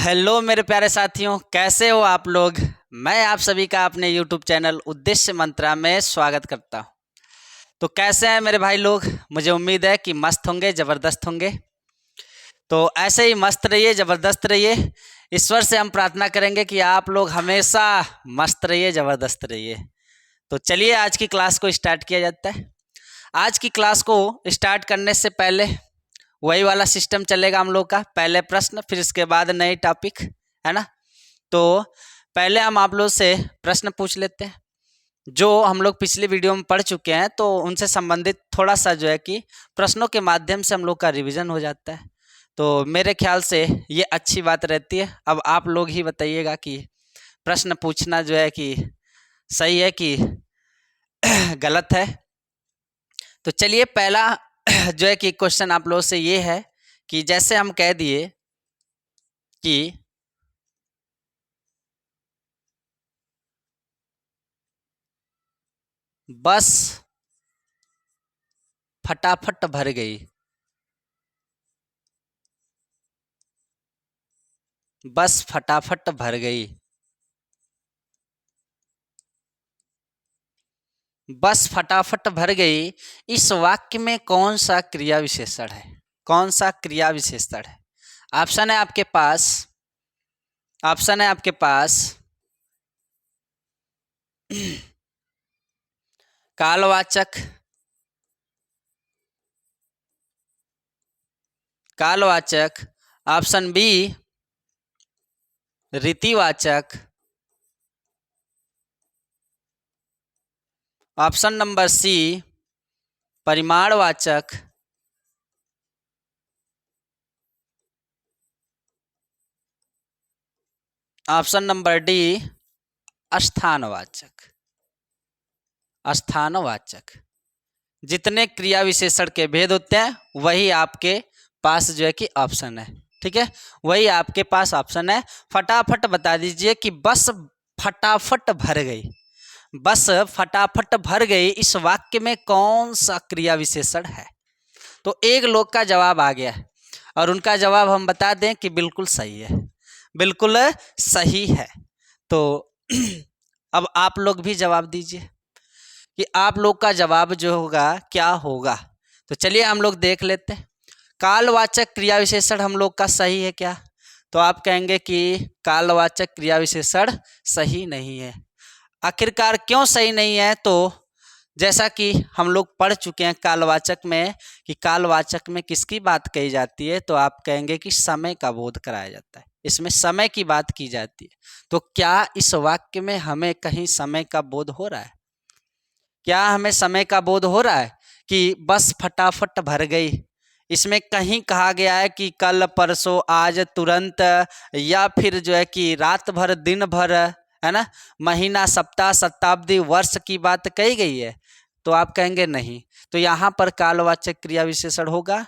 Hello मेरे प्यारे साथियों, कैसे हो आप लोग। मैं आप सभी का अपने YouTube चैनल उद्देश्य मंत्रा में स्वागत करता हूं। तो कैसे हैं मेरे भाई लोग। मुझे उम्मीद है कि मस्त होंगे, ज़बरदस्त होंगे। तो ऐसे ही मस्त रहिए, ज़बरदस्त रहिए। ईश्वर से हम प्रार्थना करेंगे कि आप लोग हमेशा मस्त रहिए, ज़बरदस्त रहिए। तो चलिए आज की क्लास को स्टार्ट किया जाता है। आज की क्लास को स्टार्ट करने से पहले वही वाला सिस्टम चलेगा हम लोग का। पहले प्रश्न, फिर इसके बाद नई टॉपिक, है ना। तो पहले हम आप लोग से प्रश्न पूछ लेते हैं जो हम लोग पिछली वीडियो में पढ़ चुके हैं, तो उनसे संबंधित थोड़ा सा जो है कि प्रश्नों के माध्यम से हम लोग का रिवीजन हो जाता है। तो मेरे ख्याल से ये अच्छी बात रहती है। अब आप लोग ही बताइएगा कि प्रश्न पूछना जो है कि सही है कि गलत है। तो चलिए पहला जो है कि क्वेश्चन आप लोगों से ये है कि जैसे हम कह दिए कि बस फटाफट भर गई, बस फटाफट भर गई। बस फटाफट भर गई, इस वाक्य में कौन सा क्रिया विशेषण है? कौन सा क्रिया विशेषण है? ऑप्शन है आपके पास, ऑप्शन है आपके पास कालवाचक, कालवाचक। ऑप्शन बी रीतिवाचक। ऑप्शन नंबर सी परिमाणवाचक। ऑप्शन नंबर डी स्थानवाचक। स्थानवाचक। जितने क्रिया विशेषण के भेद होते हैं वही आपके पास जो है कि ऑप्शन है। ठीक है, वही आपके पास ऑप्शन है। फटाफट बता दीजिए कि बस फटाफट भर गई, बस फटाफट भर गई, इस वाक्य में कौन सा क्रिया विशेषण है? तो एक लोग का जवाब आ गया है और उनका जवाब हम बता दें कि बिल्कुल सही है, बिल्कुल सही है। तो अब आप लोग भी जवाब दीजिए कि आप लोग का जवाब जो होगा क्या होगा। तो चलिए हम लोग देख लेते हैं। कालवाचक क्रिया विशेषण हम लोग का सही है क्या? तो आप कहेंगे कि कालवाचक क्रिया विशेषण सही नहीं है। आखिरकार क्यों सही नहीं है? तो जैसा कि हम लोग पढ़ चुके हैं कालवाचक में कि कालवाचक में किसकी बात कही जाती है, तो आप कहेंगे कि समय का बोध कराया जाता है, इसमें समय की बात की जाती है। तो क्या इस वाक्य में हमें कहीं समय का बोध हो रहा है? क्या हमें समय का बोध हो रहा है कि बस फटाफट भर गई? इसमें कहीं कहा गया है कि कल, परसों, आज, तुरंत, या फिर जो है कि रात भर, दिन भर, है ना, महीना, सप्ताह, शताब्दी, वर्ष की बात कही गई है? तो आप कहेंगे नहीं। तो यहाँ पर कालवाचक क्रिया विशेषण होगा?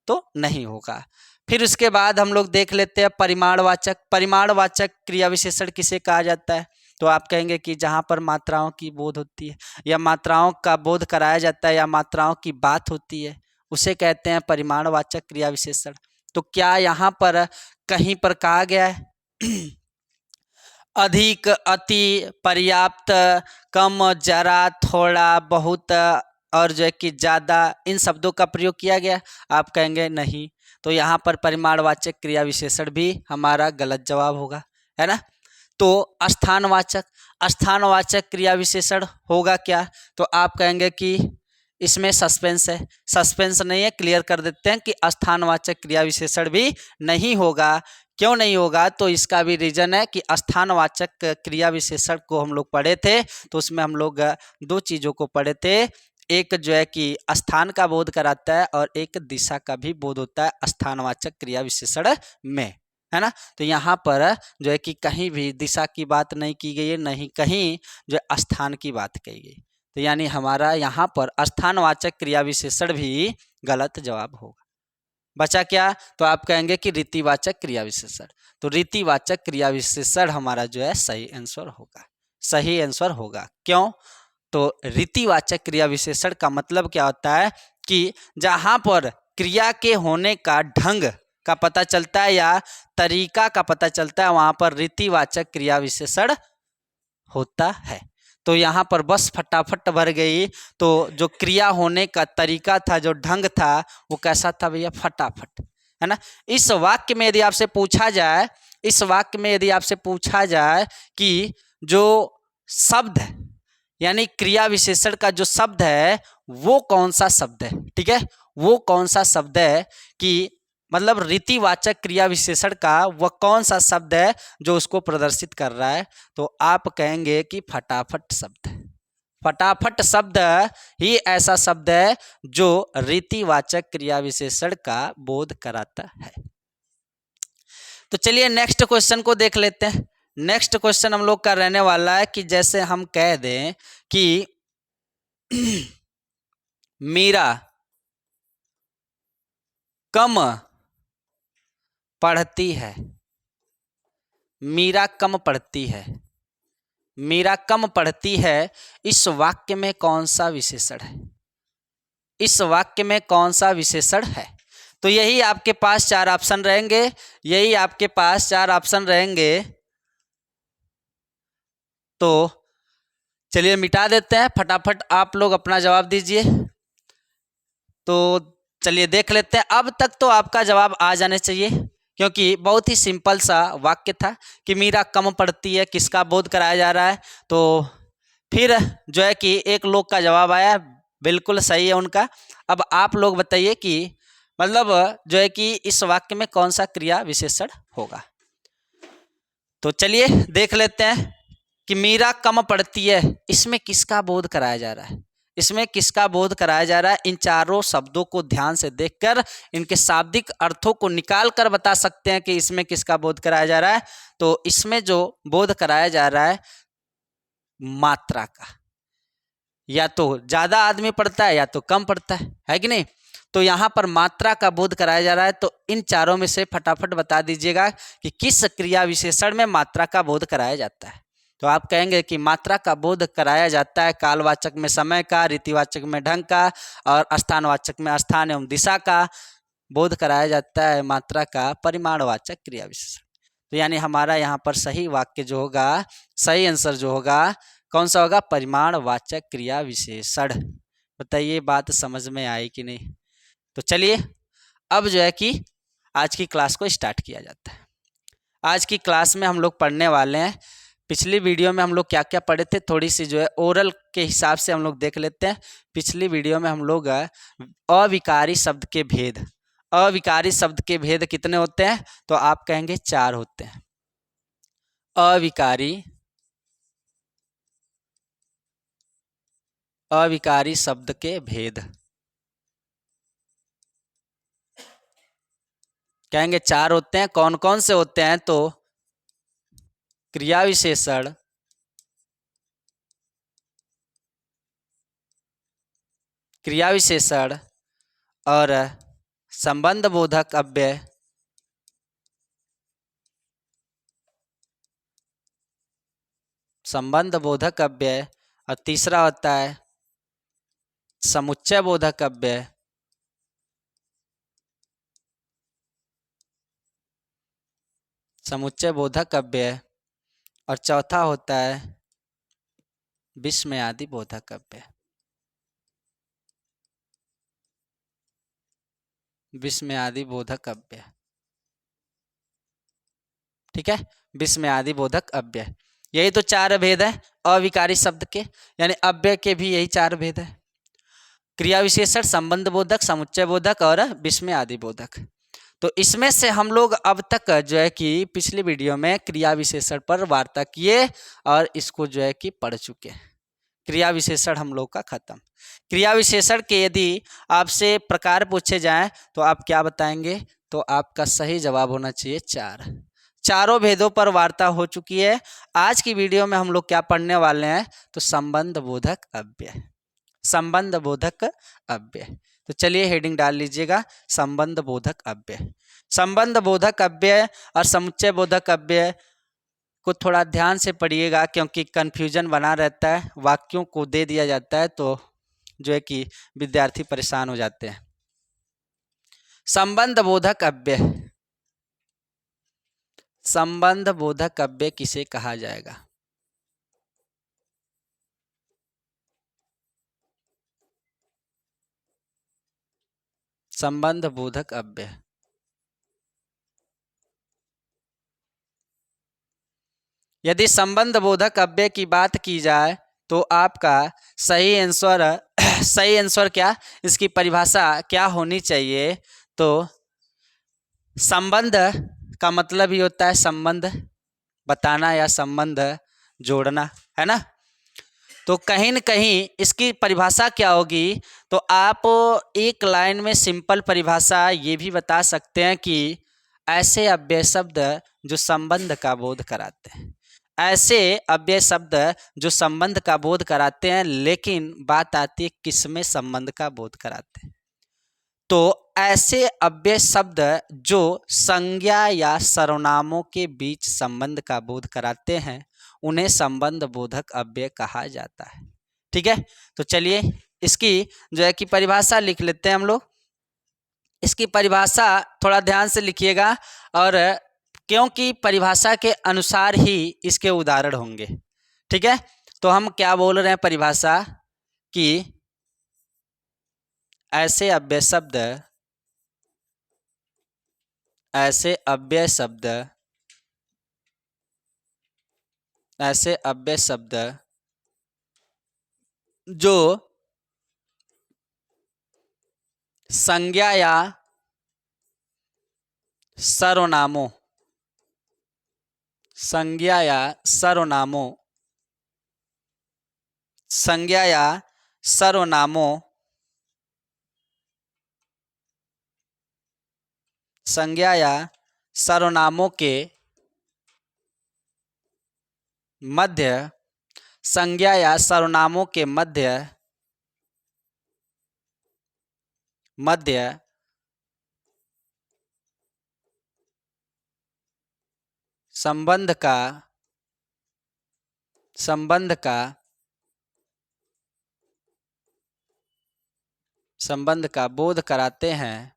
तो नहीं होगा। फिर उसके बाद हम लोग देख लेते हैं परिमाणवाचक। परिमाणवाचक क्रिया विशेषण किसे कहा जाता है? तो आप कहेंगे कि जहाँ पर मात्राओं की बोध होती है या मात्राओं का बोध कराया जाता है या मात्राओं की बात होती है, उसे कहते हैं परिमाणवाचक क्रिया विशेषण। तो क्या यहाँ पर कहीं पर कहा गया है अधिक, अति, पर्याप्त, कम, जरा, थोड़ा, बहुत और जो है कि ज़्यादा, इन शब्दों का प्रयोग किया गया? आप कहेंगे नहीं। तो यहाँ पर परिमाणवाचक क्रिया विशेषण भी हमारा गलत जवाब होगा, है ना। तो स्थानवाचक, स्थानवाचक क्रिया विशेषण होगा क्या? तो आप कहेंगे कि इसमें सस्पेंस है। सस्पेंस नहीं है, क्लियर कर देते हैं कि स्थानवाचक क्रिया विशेषण भी नहीं होगा। क्यों नहीं होगा? तो इसका भी रीजन है कि स्थानवाचक क्रिया विशेषण को हम लोग पढ़े थे, तो उसमें हम लोग दो चीज़ों को पढ़े थे। एक जो है कि स्थान का बोध कराता है और एक दिशा का भी बोध होता है स्थानवाचक क्रिया विशेषण में, है ना। तो यहाँ पर जो है कि कहीं भी दिशा की बात नहीं की गई है, नहीं कहीं जो है स्थान की बात कही गई। तो यानी हमारा यहाँ पर स्थानवाचक क्रिया विशेषण भी गलत जवाब होगा। बचा क्या? तो आप कहेंगे कि रीतिवाचक क्रिया विशेषण। तो रीतिवाचक क्रिया विशेषण हमारा जो है सही आंसर होगा, सही आंसर होगा। क्यों? तो रीतिवाचक क्रिया विशेषण का मतलब क्या होता है कि जहाँ पर क्रिया के होने का ढंग का पता चलता है या तरीका का पता चलता है, वहां पर रीतिवाचक क्रिया विशेषण होता है। तो यहाँ पर बस फटाफट भर गई। तो जो क्रिया होने का तरीका था, जो ढंग था, वो कैसा था भैया? फटाफट, है ना। इस वाक्य में यदि आपसे पूछा जाए, इस वाक्य में यदि आपसे पूछा जाए कि जो शब्द है, यानी क्रिया विशेषण का जो शब्द है वो कौन सा शब्द है, ठीक है, वो कौन सा शब्द है, कि मतलब रीतिवाचक क्रिया विशेषण का वह कौन सा शब्द है जो उसको प्रदर्शित कर रहा है, तो आप कहेंगे कि फटाफट शब्द है। फटाफट शब्द ही ऐसा शब्द है जो रीतिवाचक क्रिया विशेषण का बोध कराता है। तो चलिए नेक्स्ट क्वेश्चन को देख लेते हैं। नेक्स्ट क्वेश्चन हम लोग का रहने वाला है कि जैसे हम कह दें कि मीरा कम पढ़ती है। मीरा कम पढ़ती है। मीरा कम पढ़ती है, इस वाक्य में कौन सा विशेषण है? इस वाक्य में कौन सा विशेषण है? तो यही आपके पास चार ऑप्शन रहेंगे, यही आपके पास चार ऑप्शन रहेंगे। तो चलिए मिटा देते हैं, फटाफट आप लोग अपना जवाब दीजिए। तो चलिए देख लेते हैं। अब तक तो आपका जवाब आ जाने चाहिए, क्योंकि बहुत ही सिंपल सा वाक्य था कि मीरा कम पढ़ती है, किसका बोध कराया जा रहा है। तो फिर जो है कि एक लोग का जवाब आया, बिल्कुल सही है उनका। अब आप लोग बताइए कि मतलब जो है कि इस वाक्य में कौन सा क्रिया विशेषण होगा। तो चलिए देख लेते हैं कि मीरा कम पढ़ती है, इसमें किसका बोध कराया जा रहा है? इसमें किसका बोध कराया जा रहा है? इन चारों शब्दों को ध्यान से देखकर इनके शाब्दिक अर्थों को निकाल कर बता सकते हैं कि इसमें किसका बोध कराया जा रहा है। तो इसमें जो बोध कराया जा रहा है मात्रा का, या तो ज्यादा आदमी पढ़ता है या तो कम पढ़ता है कि नहीं। तो यहाँ पर मात्रा का बोध कराया जा रहा है। तो इन चारों में से फटाफट बता दीजिएगा कि किस क्रिया विशेषण में मात्रा का बोध कराया जाता है। तो आप कहेंगे कि मात्रा का बोध कराया जाता है कालवाचक में समय का, रीतिवाचक में ढंग का, और स्थानवाचक में स्थान एवं दिशा का बोध कराया जाता है मात्रा का परिमाणवाचक क्रिया विशेषण। तो यानी हमारा यहाँ पर सही वाक्य जो होगा, सही आंसर जो होगा कौन सा होगा? परिमाणवाचक क्रिया विशेषण। बताइए बात समझ में आई कि नहीं। तो चलिए अब जो है कि आज की क्लास को स्टार्ट किया जाता है। आज की क्लास में हम लोग पढ़ने वाले हैं, पिछली वीडियो में हम लोग क्या क्या पढ़े थे, थोड़ी सी जो है ओरल के हिसाब से हम लोग देख लेते हैं। पिछली वीडियो में हम लोग अविकारी शब्द के भेद, अविकारी शब्द के भेद कितने होते हैं? तो आप कहेंगे 4 होते हैं। अविकारी, अविकारी शब्द के भेद कहेंगे 4 होते हैं। कौन कौन से होते हैं? तो क्रिया विशेषण, क्रिया विशेषण और संबंध बोधक अव्यय, संबंध बोधक अव्यय, और तीसरा होता है समुच्चय बोधक अव्यय, समुच्चय बोधक अव्यय, और चौथा होता है विस्मयादि बोधक अव्यय, विस्मयादि बोधक अव्यय। ठीक है, विस्मयादि बोधक अव्यय, यही तो 4 भेद है अविकारी शब्द के, यानी अव्यय के भी यही 4 भेद है, क्रिया विशेषण, संबंध बोधक, समुच्चय बोधक और विस्मयादि बोधक। तो इसमें से हम लोग अब तक जो है कि पिछली वीडियो में क्रिया विशेषण पर वार्ता किए और इसको जो है कि पढ़ चुके हैं। क्रिया विशेषण हम लोग का खत्म। क्रिया विशेषण के यदि आपसे प्रकार पूछे जाएं तो आप क्या बताएंगे? तो आपका सही जवाब होना चाहिए 4। चारों भेदों पर वार्ता हो चुकी है। आज की वीडियो में हम लोग क्या पढ़ने वाले हैं? तो संबंध बोधक अव्यय, संबंध बोधक अव्यय। तो चलिए हेडिंग डाल लीजिएगा, संबंध बोधक अव्यय। संबंध बोधक अव्यय और समुच्चय बोधक अव्यय को थोड़ा ध्यान से पढ़िएगा, क्योंकि कन्फ्यूजन बना रहता है, वाक्यों को दे दिया जाता है तो जो है कि विद्यार्थी परेशान हो जाते हैं। संबंध बोधक अव्यय, संबंध बोधक अव्यय किसे कहा जाएगा? संबंध बोधक अव्यय। यदि संबंध बोधक अव्यय की बात की जाए तो आपका सही आंसर सही आंसर क्या, इसकी परिभाषा क्या होनी चाहिए? तो संबंध का मतलब ही होता है संबंध बताना या संबंध जोड़ना, है ना। तो कहीं न कहीं इसकी परिभाषा क्या होगी? तो आप एक लाइन में सिंपल परिभाषा ये भी बता सकते हैं कि ऐसे अव्यय शब्द जो संबंध का बोध कराते हैं, ऐसे अव्यय शब्द जो संबंध का बोध कराते हैं, लेकिन बात आती है किसमें संबंध का बोध कराते हैं? तो ऐसे अव्यय शब्द जो संज्ञा या सर्वनामों के बीच संबंध का बोध कराते हैं, उन्हें संबंध बोधक अव्यय कहा जाता है। ठीक है, तो चलिए इसकी जो है कि परिभाषा लिख लेते हैं हम लोग। इसकी परिभाषा थोड़ा ध्यान से लिखिएगा, और क्योंकि परिभाषा के अनुसार ही इसके उदाहरण होंगे। ठीक है, तो हम क्या बोल रहे हैं परिभाषा कि ऐसे अव्यय शब्द, ऐसे अव्यय शब्द, ऐसे अव्यय शब्द जो संज्ञा या सर्वनामों, संज्ञा या सर्वनामों, संज्ञा या सर्वनामों, संज्ञा या सर्वनामों के मध्य, संज्ञा या सर्वनामों के मध्य मध्य संबंध का संबंध का बोध कराते हैं,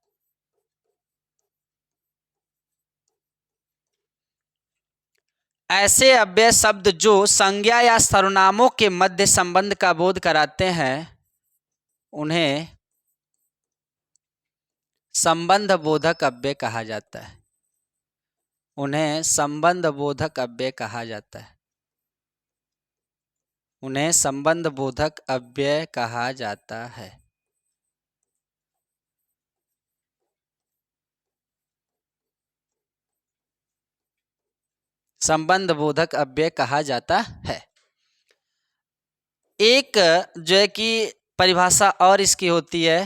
ऐसे अव्यय शब्द जो संज्ञा या सर्वनामों के मध्य संबंध का बोध कराते हैं, उन्हें संबंध बोधक अव्यय कहा जाता है। उन्हें संबंध बोधक अव्यय कहा जाता है। उन्हें संबंध बोधक अव्यय कहा जाता है। संबंध बोधक अव्यय कहा जाता है। एक जो है कि परिभाषा और इसकी होती है,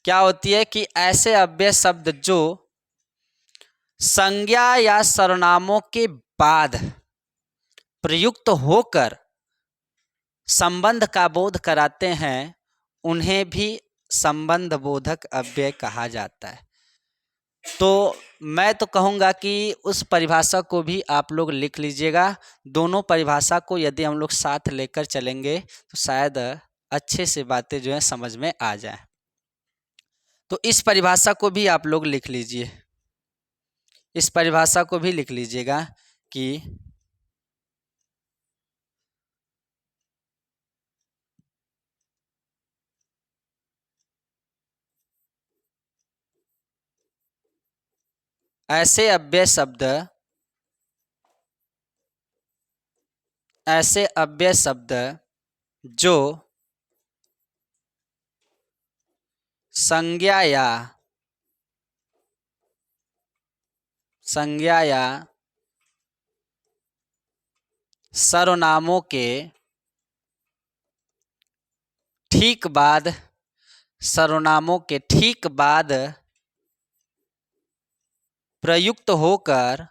क्या होती है कि ऐसे अव्यय शब्द जो संज्ञा या सर्वनामों के बाद प्रयुक्त होकर संबंध का बोध कराते हैं, उन्हें भी संबंध बोधक अव्यय कहा जाता है। तो मैं तो कहूँगा कि उस परिभाषा को भी आप लोग लिख लीजिएगा। दोनों परिभाषा को यदि हम लोग साथ लेकर चलेंगे तो शायद अच्छे से बातें जो है समझ में आ जाए। तो इस परिभाषा को भी आप लोग लिख लीजिए, इस परिभाषा को भी लिख लीजिएगा कि ऐसे अव्यय शब्द, ऐसे अव्यय शब्द जो संज्ञा या सर्वनामों के ठीक बाद, सर्वनामों के ठीक बाद प्रयुक्त होकर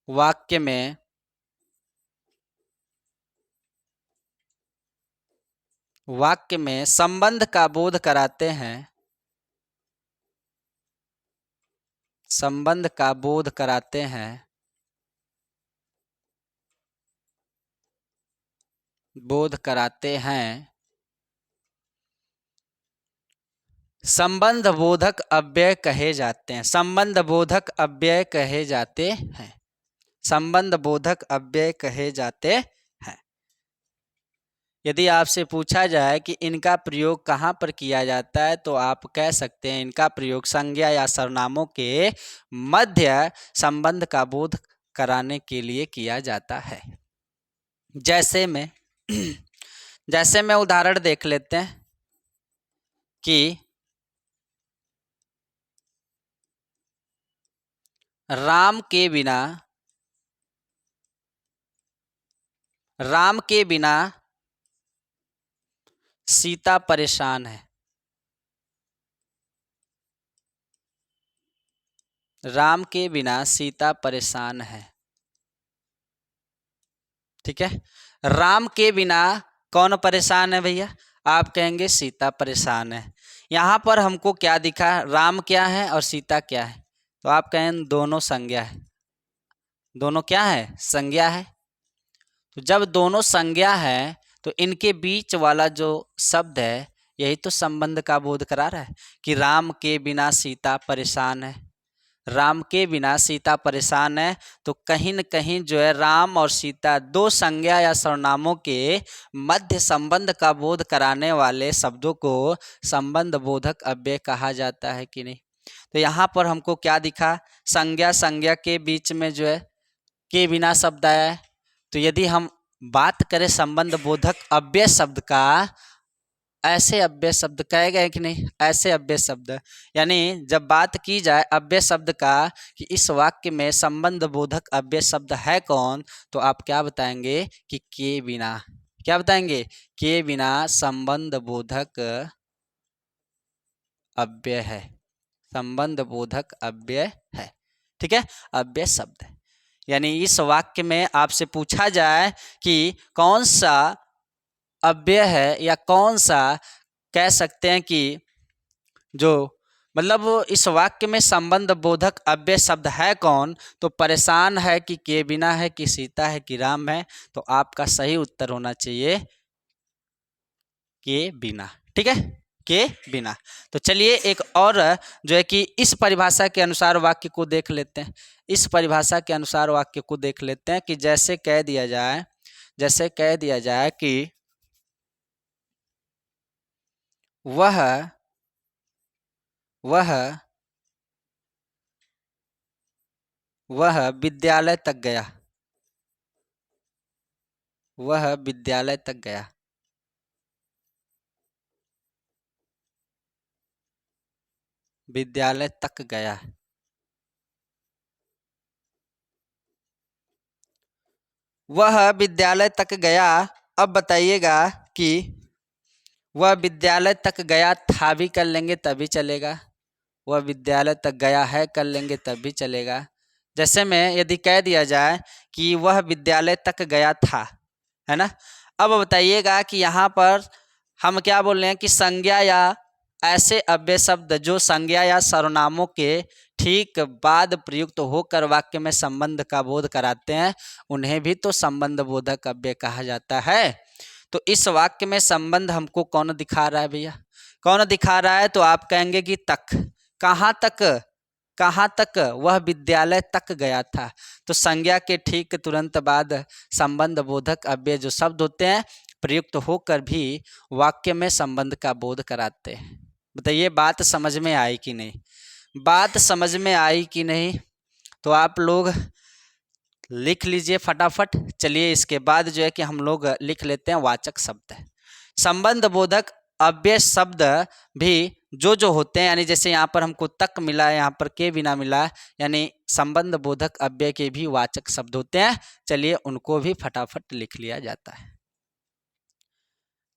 वाक्य में संबंध का बोध कराते हैं, संबंध का बोध कराते हैं, बोध कराते हैं, संबंध बोधक अव्यय कहे जाते हैं। संबंध बोधक अव्यय कहे जाते हैं। संबंध बोधक अव्यय कहे जाते हैं। यदि आपसे पूछा जाए कि इनका प्रयोग कहाँ पर किया जाता है तो आप कह सकते हैं इनका प्रयोग संज्ञा या सर्वनामों के मध्य संबंध का बोध कराने के लिए किया जाता है। जैसे में उदाहरण देख लेते हैं कि राम के बिना सीता परेशान है। राम के बिना सीता परेशान है। ठीक है, राम के बिना कौन परेशान है भैया? आप कहेंगे सीता परेशान है। यहाँ पर हमको क्या दिखा? राम क्या है और सीता क्या है? तो आप कहें दोनों संज्ञा है। दोनों क्या है? संज्ञा है। तो जब दोनों संज्ञा है तो इनके बीच वाला जो शब्द है यही तो संबंध का बोध करा रहा है कि राम के बिना सीता परेशान है। राम के बिना सीता परेशान है तो कहीं न कहीं जो है राम और सीता दो संज्ञा या सर्वनामों के मध्य संबंध का बोध कराने वाले शब्दों को संबंध बोधक अव्यय कहा जाता है कि नहीं? तो यहाँ पर हमको क्या दिखा? संज्ञा के बीच में जो है के बिना शब्द आया है। तो यदि हम बात करें संबंध बोधक अव्यय शब्द का, ऐसे अव्यय शब्द कहे गए कि नहीं? ऐसे अव्यय शब्द, यानी जब बात की जाए अव्यय शब्द का कि इस वाक्य में संबंध बोधक अव्यय शब्द है कौन, तो आप क्या बताएंगे कि के बिना। क्या बताएंगे? के बिना संबंध बोधक अव्यय है। संबंध बोधक अव्यय है। ठीक है, अव्यय शब्द है। यानी इस वाक्य में आपसे पूछा जाए कि कौन सा अव्यय है या कौन सा कह सकते हैं कि जो मतलब इस वाक्य में संबंध बोधक अव्यय शब्द है कौन, तो परेशान है कि के बिना है कि सीता है कि राम है, तो आपका सही उत्तर होना चाहिए के बिना। ठीक है, के बिना। तो चलिए एक और जो है कि इस परिभाषा के अनुसार वाक्य को देख लेते हैं। इस परिभाषा के अनुसार वाक्य को देख लेते हैं कि जैसे कह दिया जाए कि वह विद्यालय तक गया। वह विद्यालय तक गया। विद्यालय तक गया। वह विद्यालय तक गया। अब बताइएगा कि वह विद्यालय तक गया था भी कर लेंगे तभी चलेगा, वह विद्यालय तक गया है कर लेंगे तब भी चलेगा। जैसे में यदि कह दिया जाए कि वह विद्यालय तक गया था, है ना? अब बताइएगा कि यहाँ पर हम क्या बोल रहे हैं कि संज्ञा या ऐसे अव्यय शब्द जो संज्ञा या सर्वनामों के ठीक बाद प्रयुक्त होकर वाक्य में संबंध का बोध कराते हैं, उन्हें भी तो संबंध बोधक अव्यय कहा जाता है। तो इस वाक्य में संबंध हमको कौन दिखा रहा है भैया? कौन दिखा रहा है? तो आप कहेंगे कि तक। कहाँ तक? कहाँ तक? वह विद्यालय तक गया था। तो संज्ञा के ठीक तुरंत बाद संबंध बोधक अव्यय जो शब्द होते हैं प्रयुक्त होकर भी वाक्य में संबंध का बोध कराते हैं। बताइए बात समझ में आई कि नहीं? बात समझ में आई कि नहीं? तो आप लोग लिख लीजिए फटाफट। चलिए इसके बाद जो है कि हम लोग लिख लेते हैं वाचक शब्द। संबंध बोधक अव्यय शब्द भी जो होते हैं, यानी जैसे यहाँ पर हमको तक मिला, यहाँ पर के बिना मिला, यानी संबंध बोधक अव्यय के भी वाचक शब्द होते हैं। चलिए उनको भी फटाफट लिख लिया जाता है।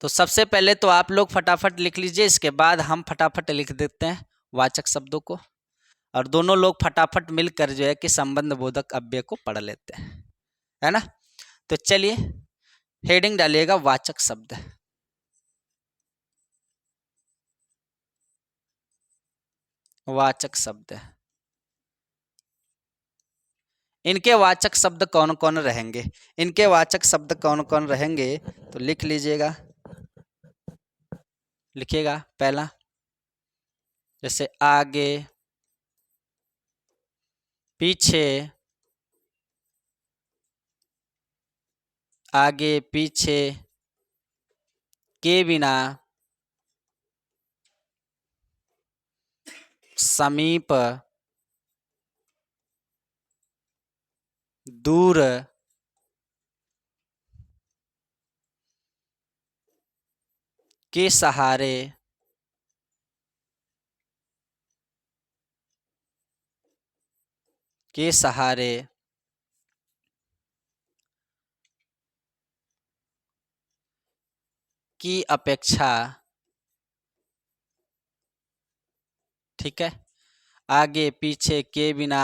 तो सबसे पहले तो आप लोग फटाफट लिख लीजिए, इसके बाद हम फटाफट लिख देते हैं वाचक शब्दों को, और दोनों लोग फटाफट मिलकर जो है कि संबंध बोधक अव्यय को पढ़ लेते हैं, है ना? तो चलिए हेडिंग डालिएगा वाचक शब्द। वाचक शब्द, इनके वाचक शब्द कौन कौन रहेंगे? इनके वाचक शब्द कौन कौन रहेंगे तो लिख लीजिएगा। लिखिएगा। पहला जैसे आगे, पीछे, आगे पीछे, के बिना, समीप, दूर, के सहारे, के सहारे, की अपेक्षा, ठीक है। आगे पीछे, के बिना,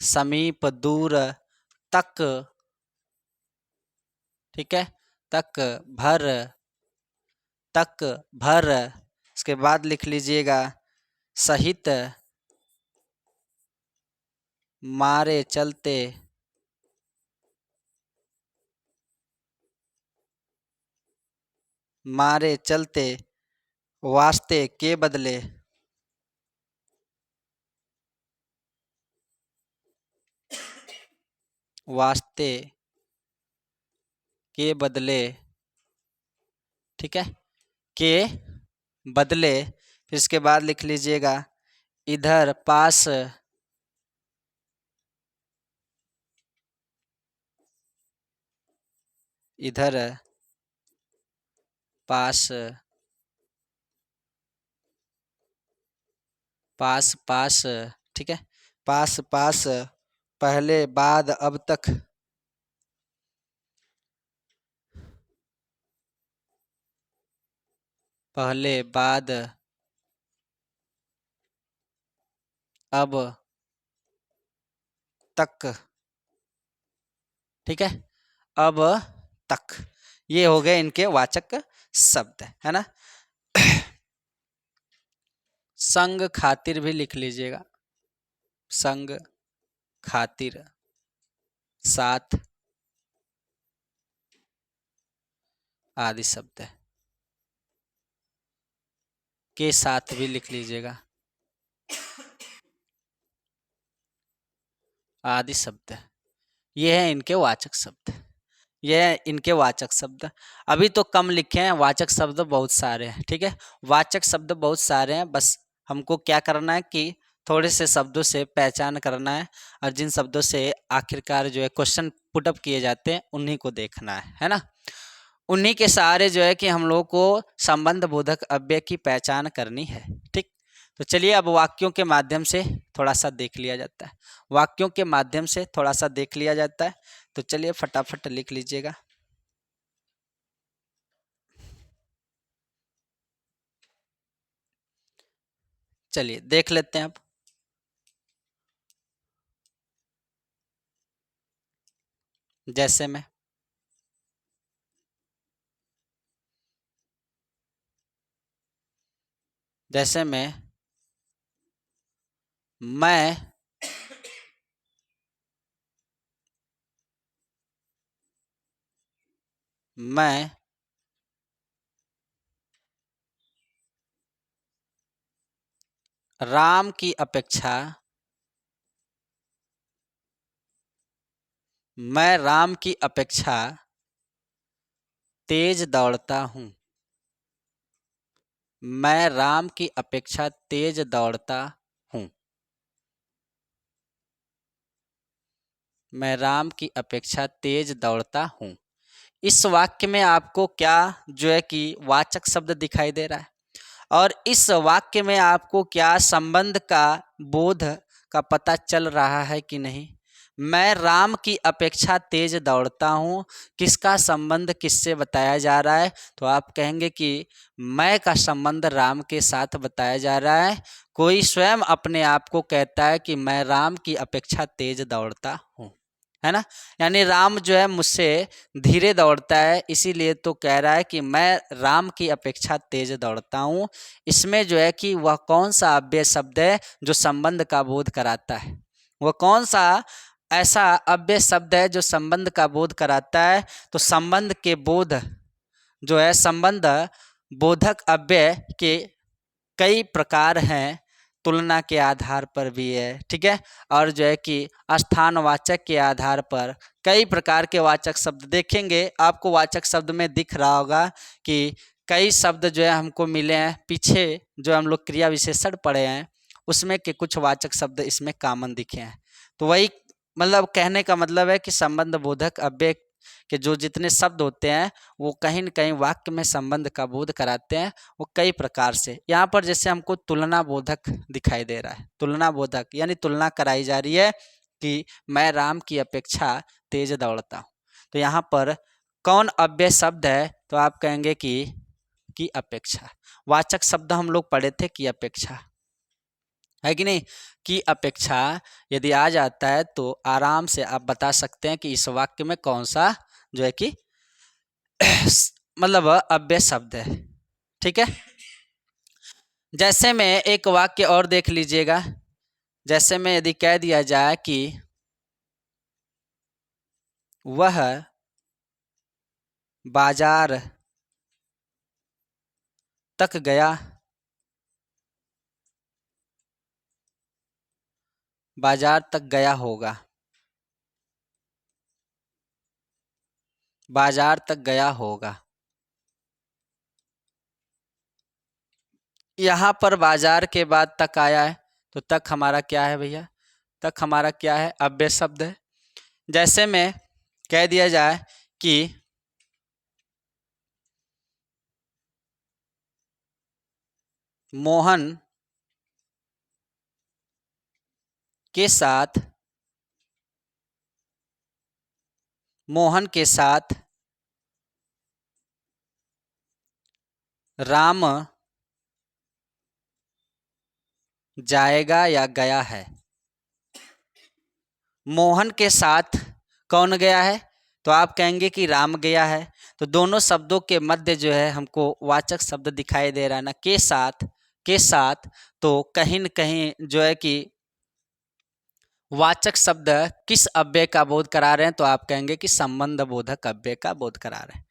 समीप, दूर, तक, ठीक है। तक, भर, तक, भर। इसके बाद लिख लीजिएगा सहित, मारे चलते, मारे चलते, वास्ते, के बदले, वास्ते, के बदले, ठीक है। के बदले। फिर इसके बाद लिख लीजिएगा इधर, पास, इधर, पास, पास, पास, ठीक है। पास, पास, पहले, बाद, अब तक, पहले, बाद, अब तक, ठीक है। अब तक, ये हो गए इनके वाचक शब्द, है ना। संग खातिर भी लिख लीजिएगा, संग खातिर, साथ आदि शब्द है। के साथ भी लिख लीजिएगा, आदि शब्द। ये है इनके वाचक शब्द, ये है इनके वाचक शब्द। अभी तो कम लिखे हैं, वाचक शब्द बहुत सारे हैं, ठीक है। वाचक शब्द बहुत सारे हैं, बस हमको क्या करना है कि थोड़े से शब्दों से पहचान करना है, और जिन शब्दों से आखिरकार जो है क्वेश्चन पुटअप किए जाते हैं उन्हीं को देखना है ना। उन्हीं के सहारे जो है कि हम लोगों को संबंध बोधक अव्यय की पहचान करनी है, ठीक। तो चलिए अब वाक्यों के माध्यम से थोड़ा सा देख लिया जाता है, वाक्यों के माध्यम से थोड़ा सा देख लिया जाता है। तो चलिए फटाफट लिख लीजिएगा। चलिए देख लेते हैं अब। जैसे मैं, जैसे मैं मैं राम की अपेक्षा, मैं राम की अपेक्षा तेज दौड़ता हूँ, मैं राम की अपेक्षा तेज दौड़ता हूँ, मैं राम की अपेक्षा तेज दौड़ता हूँ। इस वाक्य में आपको क्या जो है कि वाचक शब्द दिखाई दे रहा है, और इस वाक्य में आपको क्या संबंध का बोध का पता चल रहा है कि नहीं। मैं राम की अपेक्षा तेज दौड़ता हूँ, किसका संबंध किससे बताया जा रहा है, तो आप कहेंगे कि मैं का संबंध राम के साथ बताया जा रहा है। कोई स्वयं अपने आप को कहता है कि मैं राम की अपेक्षा तेज दौड़ता हूँ, है ना। यानी राम जो है मुझसे धीरे दौड़ता है, इसीलिए तो कह रहा है कि मैं राम की अपेक्षा तेज दौड़ता हूँ। इसमें जो है कि वह कौन सा अव्यय शब्द है जो संबंध का बोध कराता है, वह कौन सा ऐसा अव्यय शब्द है जो संबंध का बोध कराता है। तो संबंध के बोध जो है, संबंध बोधक अव्यय के कई प्रकार हैं। तुलना के आधार पर भी है, ठीक है। और जो है कि स्थानवाचक के आधार पर कई प्रकार के वाचक शब्द देखेंगे। आपको वाचक शब्द में दिख रहा होगा कि कई शब्द जो है हमको मिले हैं पीछे, जो हम लोग क्रिया विशेषण पढ़े हैं उसमें के कुछ वाचक शब्द इसमें कॉमन दिखे हैं। तो वही मतलब कहने का मतलब है कि संबंध बोधक अव्यय के जो जितने शब्द होते हैं वो कहीं न कहीं वाक्य में संबंध का बोध कराते हैं, वो कई प्रकार से। यहाँ पर जैसे हमको तुलना बोधक दिखाई दे रहा है, तुलना बोधक यानी तुलना कराई जा रही है कि मैं राम की अपेक्षा तेज दौड़ता हूँ। तो यहाँ पर कौन अव्यय शब्द है, तो आप कहेंगे कि अपेक्षा। वाचक शब्द हम लोग पढ़े थे कि अपेक्षा, है कि नहीं। की अपेक्षा यदि आ जाता है तो आराम से आप बता सकते हैं कि इस वाक्य में कौन सा जो है कि मतलब अव्यय शब्द है, ठीक है। जैसे में एक वाक्य और देख लीजिएगा, जैसे में यदि कह दिया जाए कि वह बाजार तक गया, बाजार तक गया होगा, बाजार तक गया होगा। यहाँ पर बाजार के बाद तक आया है, तो तक हमारा क्या है भैया, तक हमारा क्या है, अव्यय शब्द है। जैसे में कह दिया जाए कि मोहन के साथ, मोहन के साथ राम जाएगा या गया है। मोहन के साथ कौन गया है, तो आप कहेंगे कि राम गया है। तो दोनों शब्दों के मध्य जो है हमको वाचक शब्द दिखाई दे रहा है ना, के साथ, के साथ। तो कहीं न कहीं जो है कि वाचक शब्द किस अव्यय का बोध करा रहे हैं, तो आप कहेंगे कि संबंध बोधक अव्यय का बोध करा रहे हैं।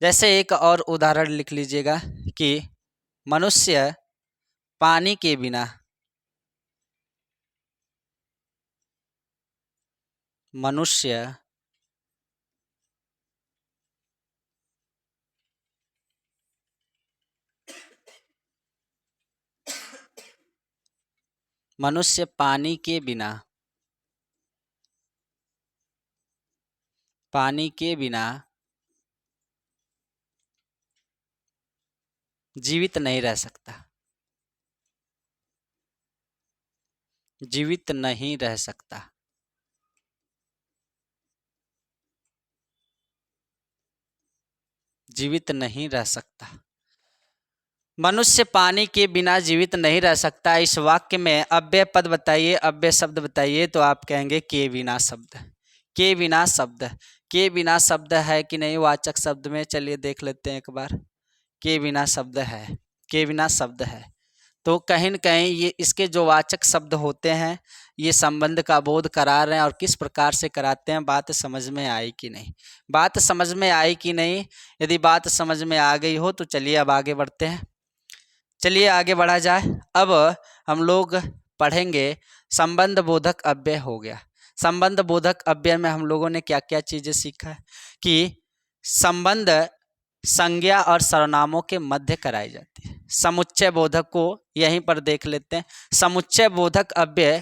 जैसे एक और उदाहरण लिख लीजिएगा कि मनुष्य पानी के बिना, मनुष्य मनुष्य पानी के बिना, पानी के बिना जीवित नहीं रह सकता, जीवित नहीं रह सकता। जीवित नहीं रह सकता। मनुष्य पानी के बिना जीवित नहीं रह सकता। इस वाक्य में अव्यय पद बताइए, अव्यय शब्द बताइए, तो आप कहेंगे के बिना शब्द, के बिना शब्द। के बिना शब्द है कि नहीं वाचक शब्द में, चलिए देख लेते हैं एक बार। के बिना शब्द है, के बिना शब्द है। तो कहीं न कहीं ये इसके जो वाचक शब्द होते हैं ये संबंध का बोध करा रहे हैं, और किस प्रकार से कराते हैं, बात समझ में आई कि नहीं, बात समझ में आई कि नहीं। यदि बात समझ में आ गई हो तो चलिए अब आगे बढ़ते हैं, चलिए आगे बढ़ा जाए। अब हम लोग पढ़ेंगे संबंध बोधक अव्यय हो गया। संबंध बोधक अव्यय में हम लोगों ने क्या क्या चीज़ें सीखा है कि संबंध संज्ञा और सर्वनामों के मध्य कराई जाती है। समुच्चय बोधक को यहीं पर देख लेते हैं। समुच्चय बोधक अव्यय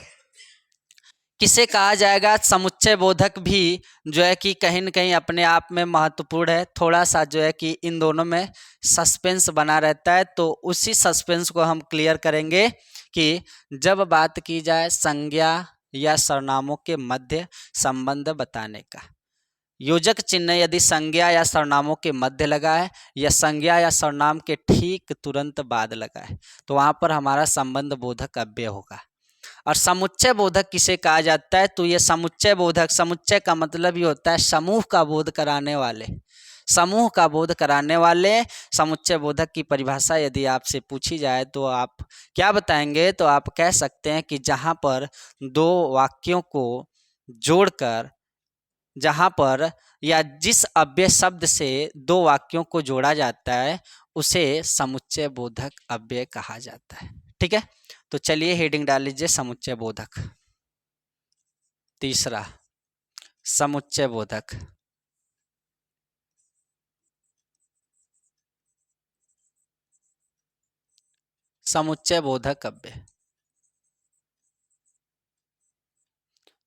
किसे कहा जाएगा, समुच्चय बोधक भी जो है कि कहीं न कहीं अपने आप में महत्वपूर्ण है। थोड़ा सा जो है कि इन दोनों में सस्पेंस बना रहता है, तो उसी सस्पेंस को हम क्लियर करेंगे कि जब बात की जाए संज्ञा या सर्वनामों के मध्य संबंध बताने का। योजक चिन्ह यदि संज्ञा या सर्वनामों के मध्य लगा है या संज्ञा या सर्वनाम के ठीक तुरंत बाद लगा है, तो वहाँ पर हमारा संबंध बोधक अव्यय होगा। और समुच्चय बोधक किसे कहा जाता है, तो ये समुच्चय बोधक, समुच्चय का मतलब ये होता है समूह का बोध कराने वाले, समूह का बोध कराने वाले। समुच्चय बोधक की परिभाषा यदि आपसे पूछी जाए तो आप क्या बताएंगे, तो आप कह सकते हैं कि जहाँ पर दो वाक्यों को जोड़कर, जहाँ पर या जिस अव्यय शब्द से दो वाक्यों को जोड़ा जाता है उसे समुच्चय बोधक अव्यय कहा जाता है, ठीक है। तो चलिए हेडिंग डाल लीजिए समुच्चय बोधक। तीसरा समुच्चय बोधक। समुच्चय बोधक अव्यय।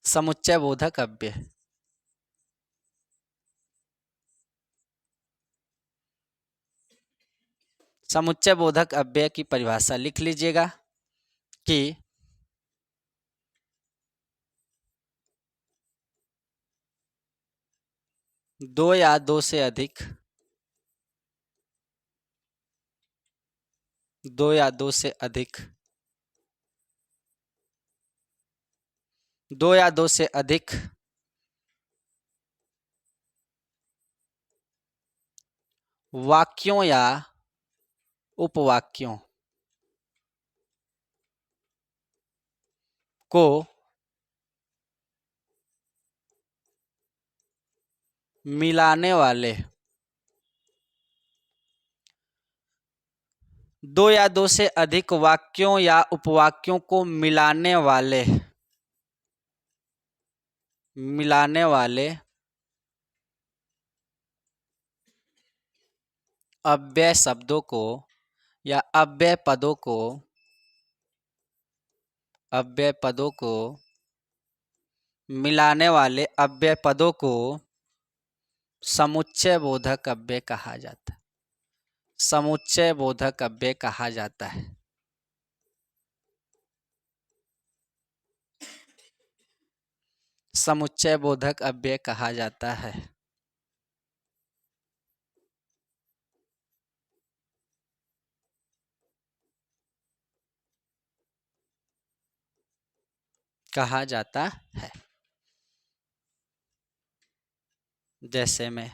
समुच्चय बोधक अव्यय। समुच्चय बोधक अव्यय की परिभाषा लिख लीजिएगा कि दो या दो से अधिक, दो या दो से अधिक, दो या दो से अधिक वाक्यों या उपवाक्यों को मिलाने वाले, दो या दो से अधिक वाक्यों या उपवाक्यों को मिलाने वाले अव्यय शब्दों को या अव्यय पदों को, अव्यय पदों को मिलाने वाले अव्यय पदों को समुच्चय बोधक अव्यय कहा जाता है। समुच्चय बोधक अव्यय कहा जाता है। समुच्चय बोधक अव्यय कहा जाता है। कहा जाता है। जैसे में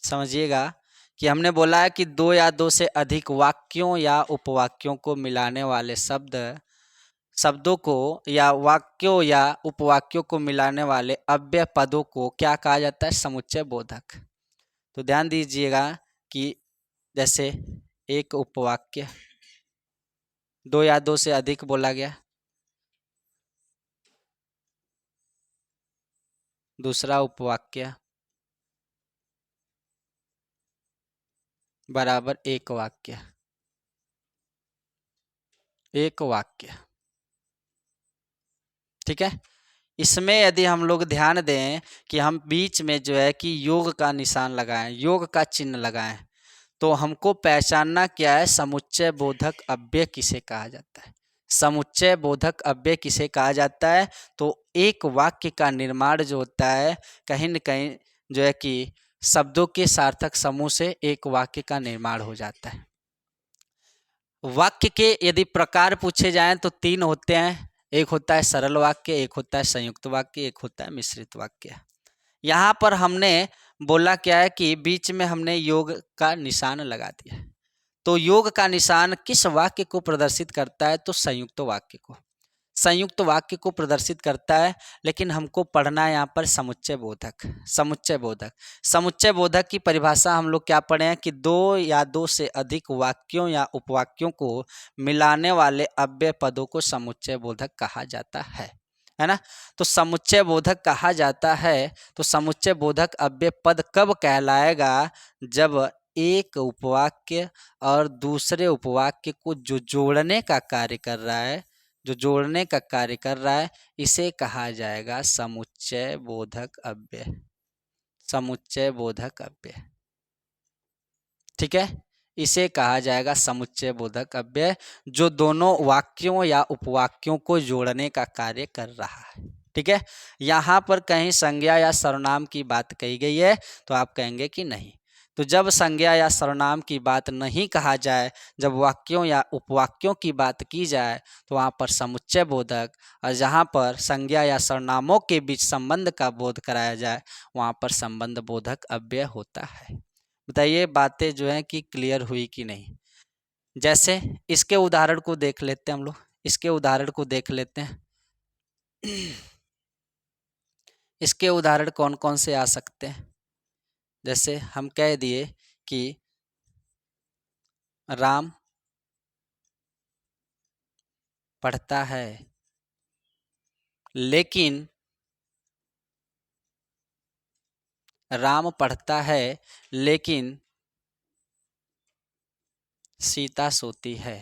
समझिएगा कि हमने बोला है कि दो या दो से अधिक वाक्यों या उपवाक्यों को मिलाने वाले शब्दों को या वाक्यों या उपवाक्यों को मिलाने वाले अव्यय पदों को क्या कहा जाता है? समुच्चय बोधक। तो ध्यान दीजिएगा कि जैसे एक उपवाक्य, दो या दो से अधिक बोला गया, दूसरा उपवाक्य बराबर एक वाक्य, एक वाक्य। ठीक है। इसमें यदि हम लोग ध्यान दें कि हम बीच में जो है कि योग का निशान लगाएं, योग का चिन्ह लगाएं, तो हमको पहचानना क्या है? समुच्चय बोधक अव्यय किसे कहा जाता है? समुच्चय बोधक अव्यय किसे कहा जाता है? तो एक वाक्य का निर्माण जो होता है कहीं न कहीं जो है कि शब्दों के सार्थक समूह से एक वाक्य का निर्माण हो जाता है। वाक्य के यदि प्रकार पूछे जाएं तो तीन होते हैं। एक होता है सरल वाक्य, एक होता है संयुक्त वाक्य, एक होता है मिश्रित वाक्य। यहाँ पर हमने बोला क्या है कि बीच में हमने योग का निशान लगा दिया। तो योग का निशान किस वाक्य को प्रदर्शित करता है? तो संयुक्त वाक्य को, संयुक्त वाक्य को प्रदर्शित करता है। लेकिन हमको पढ़ना है यहाँ पर समुच्चय बोधक। समुच्चय बोधक, समुच्चय बोधक की परिभाषा हम लोग क्या पढ़े हैं कि दो या दो से अधिक वाक्यों या उपवाक्यों को मिलाने वाले अव्यय पदों को समुच्चय बोधक कहा जाता है ना। तो समुच्चय बोधक कहा जाता है। तो समुच्चय बोधक अव्यय पद कब कहलाएगा? जब एक उपवाक्य और दूसरे उपवाक्य को जो जोड़ने का कार्य कर रहा है, जो जोड़ने का कार्य कर रहा है, इसे कहा जाएगा समुच्चय बोधक अव्यय। समुच्चय बोधक अव्यय। ठीक है, इसे कहा जाएगा समुच्चय बोधक अव्यय, जो दोनों वाक्यों या उपवाक्यों को जोड़ने का कार्य कर रहा है। ठीक है। यहाँ पर कहीं संज्ञा या सर्वनाम की बात कही गई है तो आप कहेंगे कि नहीं। तो जब संज्ञा या सर्वनाम की बात नहीं कहा जाए, जब वाक्यों या उपवाक्यों की बात की जाए तो वहाँ पर समुच्चय बोधक, और जहाँ पर संज्ञा या सर्वनामों के बीच संबंध का बोध कराया जाए वहाँ पर संबंध बोधक अव्यय होता है। बताइए बातें जो हैं कि क्लियर हुई कि नहीं? जैसे इसके उदाहरण को देख लेते हैं हम लोग, इसके उदाहरण को देख लेते हैं। इसके उदाहरण कौन कौन से आ सकते हैं? जैसे हम कह दिए कि राम पढ़ता है लेकिन राम पढ़ता है लेकिन सीता सोती है।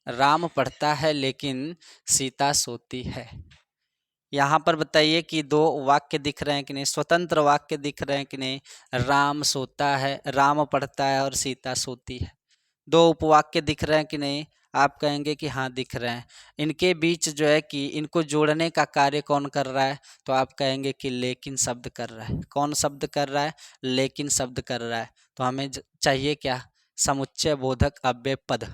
राम पढ़ता है लेकिन सीता सोती है। यहाँ पर बताइए कि दो वाक्य दिख रहे हैं कि नहीं, स्वतंत्र वाक्य दिख रहे हैं कि नहीं। राम सोता है, राम पढ़ता है और सीता सोती है। दो उपवाक्य दिख रहे हैं कि नहीं, आप कहेंगे कि हाँ दिख रहे हैं। इनके बीच जो है कि इनको जोड़ने का कार्य कौन कर रहा है, तो आप कहेंगे कि लेकिन शब्द कर रहा है। कौन शब्द कर रहा है, लेकिन शब्द कर रहा है। तो हमें चाहिए क्या, समुच्चय बोधक अव्यय पद।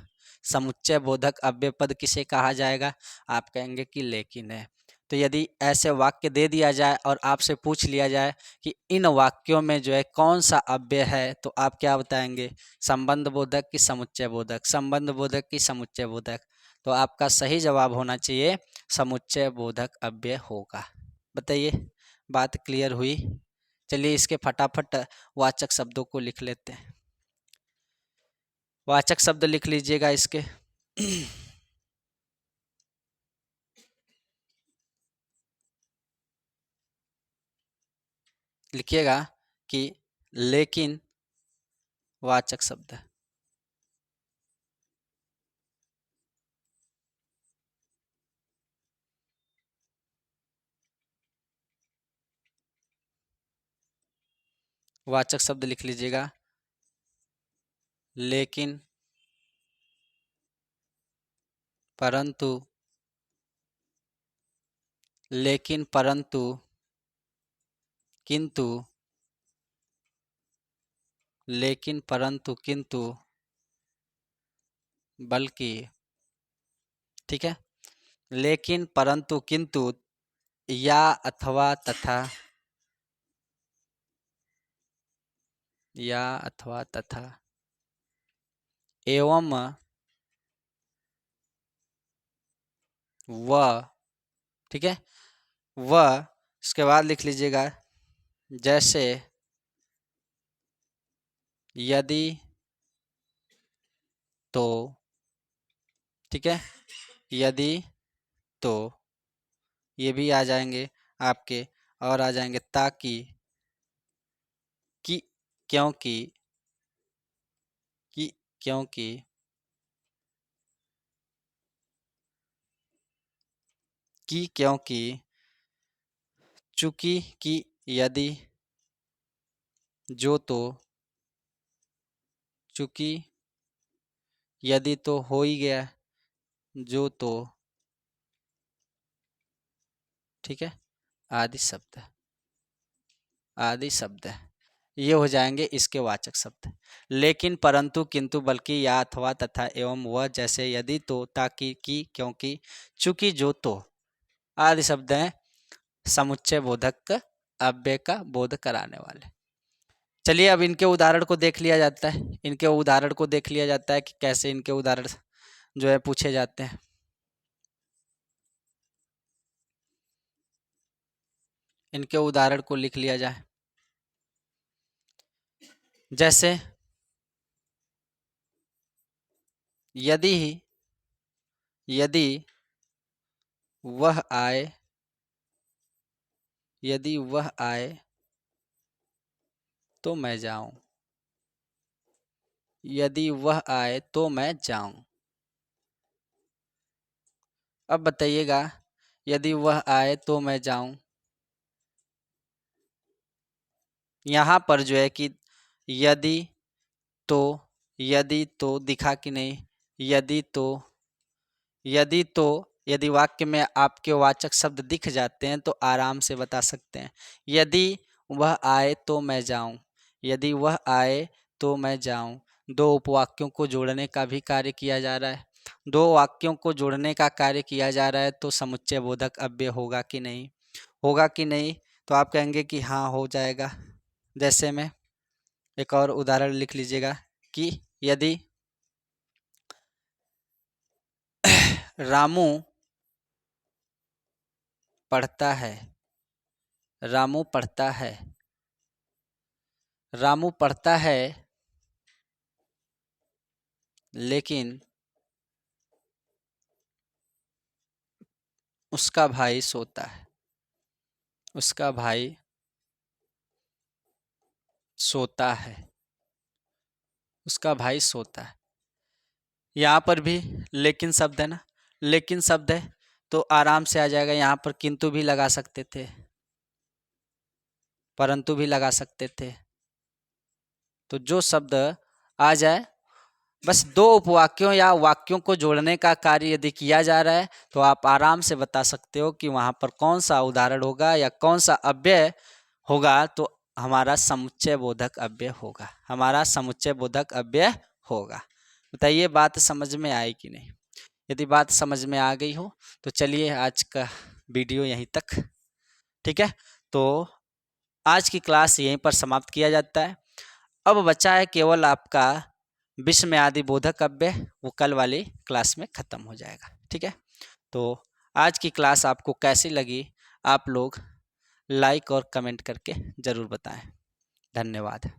समुच्चय बोधक अव्यय पद किसे कहा जाएगा, आप कहेंगे कि लेकिन है। तो यदि ऐसे वाक्य दे दिया जाए और आपसे पूछ लिया जाए कि इन वाक्यों में जो है कौन सा अव्यय है, तो आप क्या बताएंगे, संबंध बोधक की समुच्चय बोधक, संबंध बोधक की समुच्चय बोधक। तो आपका सही जवाब होना चाहिए समुच्चय बोधक अव्यय होगा। बताइए, बात क्लियर हुई। चलिए इसके फटाफट वाचक शब्दों को लिख लेते हैं। वाचक शब्द लिख लीजिएगा इसके। लिखिएगा कि लेकिन वाचक शब्द। वाचक शब्द लिख लीजिएगा, लेकिन, परंतु, लेकिन परंतु, किंतु, लेकिन परंतु किंतु, बल्कि। ठीक है, लेकिन परंतु किंतु, या अथवा तथा, या अथवा तथा, एवं, व। ठीक है, व। इसके बाद लिख लीजिएगा जैसे, यदि, तो। ठीक है, यदि, तो, ये भी आ जाएंगे आपके। और आ जाएंगे ताकि, कि, क्योंकि, कि, क्योंकि, कि, क्योंकि, चूंकि, कि, यदि, जो तो, चूंकि, यदि तो हो ही गया, जो तो। ठीक है, आदि शब्द, आदि शब्द, ये हो जाएंगे इसके वाचक शब्द। लेकिन परंतु किंतु बल्कि या अथवा तथा एवं वह जैसे यदि तो ताकि कि क्योंकि चूंकि जो तो आदि शब्द हैं समुच्चय बोधक अव्यय का बोध कराने वाले। चलिए अब इनके उदाहरण को देख लिया जाता है। इनके उदाहरण को देख लिया जाता है कि कैसे इनके उदाहरण जो है पूछे जाते हैं। इनके उदाहरण को लिख लिया जाए जैसे, यदि, यदि वह आए, यदि वह आए तो मैं जाऊं, यदि वह आए तो मैं जाऊं। अब बताइएगा, यदि वह आए तो मैं जाऊं, यहाँ पर जो है कि यदि तो, यदि तो दिखा कि नहीं, यदि तो, यदि तो, यदि वाक्य में आपके वाचक शब्द दिख जाते हैं तो आराम से बता सकते हैं। यदि वह आए तो मैं जाऊं, यदि वह आए तो मैं जाऊं। दो उपवाक्यों को जोड़ने का भी कार्य किया जा रहा है। दो वाक्यों को जोड़ने का कार्य किया जा रहा है तो समुच्चय बोधक अव्यय होगा कि नहीं, होगा कि नहीं। तो आप कहेंगे कि हाँ हो जाएगा। जैसे में एक और उदाहरण लिख लीजिएगा कि यदि रामू पढ़ता है, रामू पढ़ता है, रामू पढ़ता है लेकिन उसका भाई सोता है। उसका भाई सोता है। उसका भाई सोता है। यहाँ पर भी लेकिन शब्द है ना, लेकिन शब्द है तो आराम से आ जाएगा। यहाँ पर किंतु भी लगा सकते थे, परंतु भी लगा सकते थे। तो जो शब्द आ जाए, बस दो उपवाक्यों या वाक्यों को जोड़ने का कार्य यदि किया जा रहा है तो आप आराम से बता सकते हो कि वहाँ पर कौन सा उदाहरण होगा या कौन सा अव्यय होगा। तो हमारा समुच्चय बोधक अव्यय होगा, हमारा समुच्चय बोधक अव्यय होगा। बताइए बात समझ में आई कि नहीं? यदि बात समझ में आ गई हो तो चलिए आज का वीडियो यहीं तक, ठीक है। तो आज की क्लास यहीं पर समाप्त किया जाता है। अब बचा है केवल आपका विस्मय आदि बोधक अव्यय, वो कल वाली क्लास में ख़त्म हो जाएगा, ठीक है। तो आज की क्लास आपको कैसी लगी, आप लोग लाइक और कमेंट करके ज़रूर बताएं। धन्यवाद।